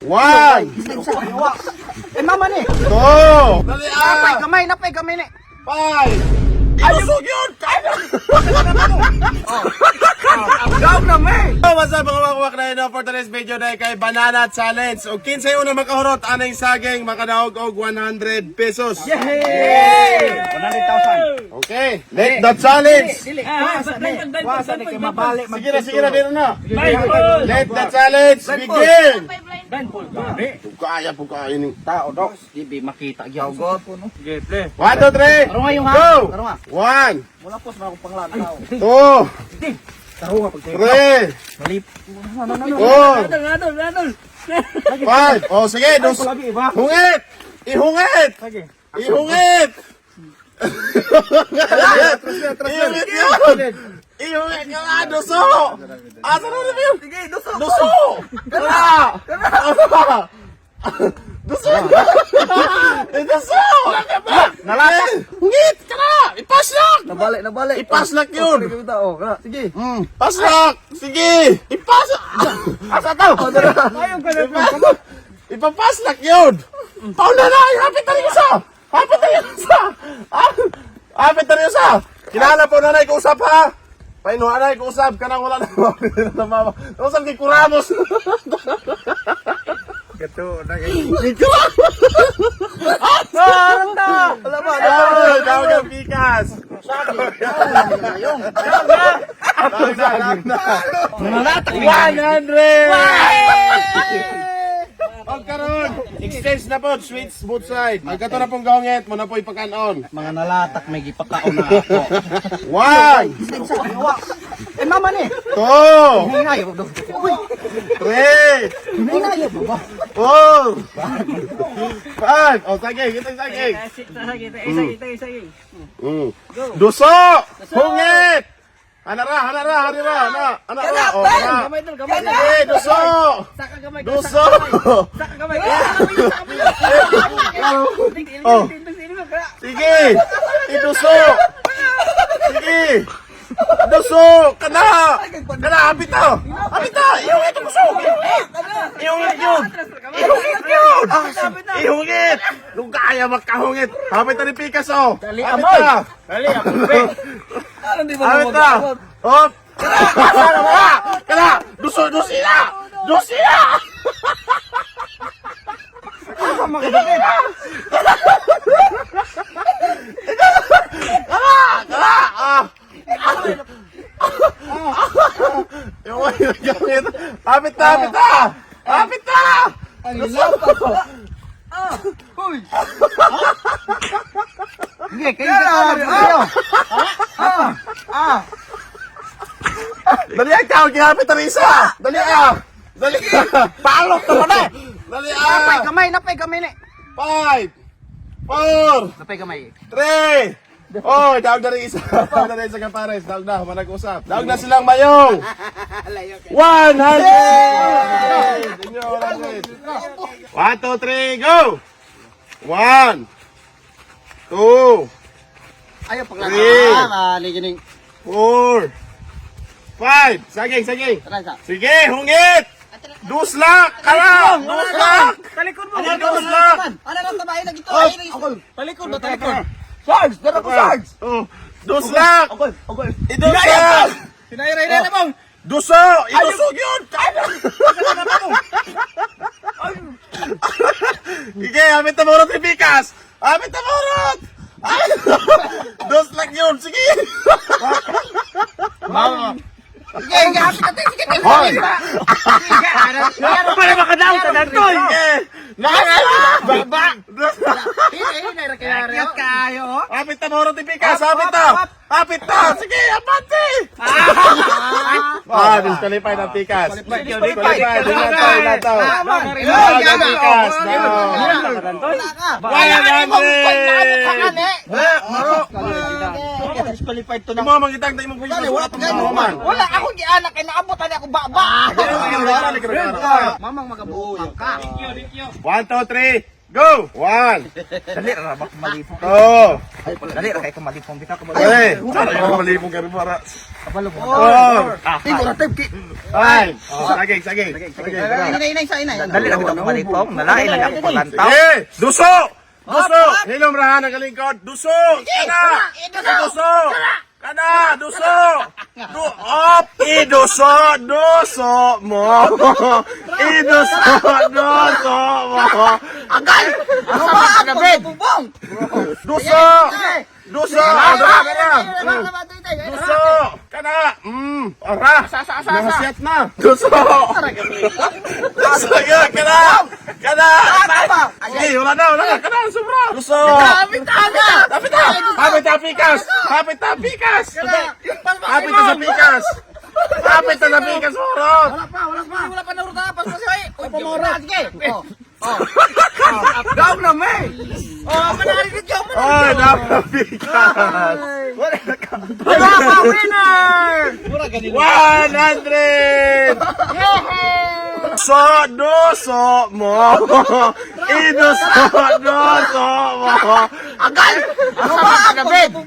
One. Eh, mama ni. Two. Dali Napay kamay ni. Five. Ilusog yun! Daw na may. What's up mga wakwak na ino for today's video na kay Banana Challenge. O 15 una makahurot anay saging makadaog og 100 pesos. Yay! 100,000. Okay, let the challenge. Wasa ni kay mabalik. Sige na dito na. Let the challenge begin. Kaya ni Tao dok, di bi makita gyud. Go po no. Sige, play. 1 2 3. Taro nga yung Go. Taro nga. 1 Wala po sa akong panglantaw. 2 Taro nga pag 3 malip. 4 5. Oh sige, dos. Lagi ba? Hungit. Ihungit. Sige. Ihungit. Ihungit yun. Ihungit ka nga, duso. Asa na yun? Sige, duso. Duso. Kala. Duso. Duso. Nalatak. Hungit ka na. Ipaslak. Nabalik. Ipaslak yun. Sige. Paslak. Sige. Ipaslak. Asa to? Ayaw ka na. Ipapaslak yun. Pauna na. Hapit na rin isa. Hapit na rin isa. Kilala po na nag-usap ha. Painuha na nag-usap. Kanang wala na mama. Usap kay Kuramos. Gato na kayo. Wala ba? Ay, tawag ang pikas. Nalatak. 100! Og karon, exchange na po, sweets both side. Ang kato na pong gawangit, mo na po ipakanon. Mga nalatak may gipakaon na ako. 1, Eh mama ni. 2, Hinay ko dok. 3, Hinay ko ba? 4, 5. Oh, saging, ito yung saging. Duso! Hungit! Hanara. Oh, ana. Sige, duso! Duso! Oh. Sige! Iduso! Sige! Duso! Kana! Hapit na! Ihungit ang duso! Ihungit yun! Ihungit! Nung kaya makahungit! Hapit na ni Picasso! Hapit na! Hapit na! Hop! Kana! Dusila! Hapit na! Ang lapa ko. Hoy. Sige, kayo kayo. Dali ang tawag, hapit na isa! Dali ah! Palok naman eh! Dali ah! Napay kamay ni. 5 4 Napay kamay. 3 Oh, daog na rin isa. Daog na rin isa kapares. Daog na, manag-usap. Daog na silang mayong. 100! 1, 2, 3, go! 1 2 Ayaw paglantaw. Three. Ligining. 4 5 Saging. Tara. Sige, hungit! Duslak! Kalang! Duslak! Talikod mo. Duslak! Ano lang tabahin na gito? Talikod. Sarge! Dara ko, Sarge! Duslak! Iduslak! Sinairay na mo. Duso! Idusog yun! Sige, hapit na morot ni Pikas! Hapit na morot! Duslak yun! Sige! Hoy! Ano pa na makadaw sa nantoy? Baba! Kaya kayo. Hapit na morot ni Pikas! Hapit na! Sige, apante! Disqualify ng Pikas. Disqualify. Dilataw. Pikas. Disqualified to na. Imo mangitag na imong pagkukuman. Wala ako gianak kay naabutan ako baba. Mamang magabuo ka. 1, 2, 3. Go! 1, Dali ra ba malipong. 2, Dali ra kay ko malipong bitaw ko. 3. Sana yung malipong ka rin para. Kabalo mo. 4, Tigo ra type ki. 5. Saging. Dali ra bitaw ko malipong. Nalain lang ako palantaw. Sige! Duso! Duso! Hilom rahan ang kalingkod. Duso! Kana! Duso! Kana! Duso! Op! Iduso! Duso mo! Iduso! Duso mo! Agay! Asa ka David? Duso! Duso! Kana! Duso! Kana! Ara! Nahasiat na! Duso! Duso! Yun! Kana! Kana! Sige! Wala na! Kana! Sobra! Duso! Kapit na pikas! Kapit na pikas! Kapit na sa pikas! Kapit na sa pikas! Horot! Wala pa narot na pas kasi. Uy, pamorot. Sige. Daw na may. Oh, manali ka diyan. Ay! Napapikas! Wala pa winner. 100! So, duso mo! Iduso! Duso mo! Agay! Asa ka David?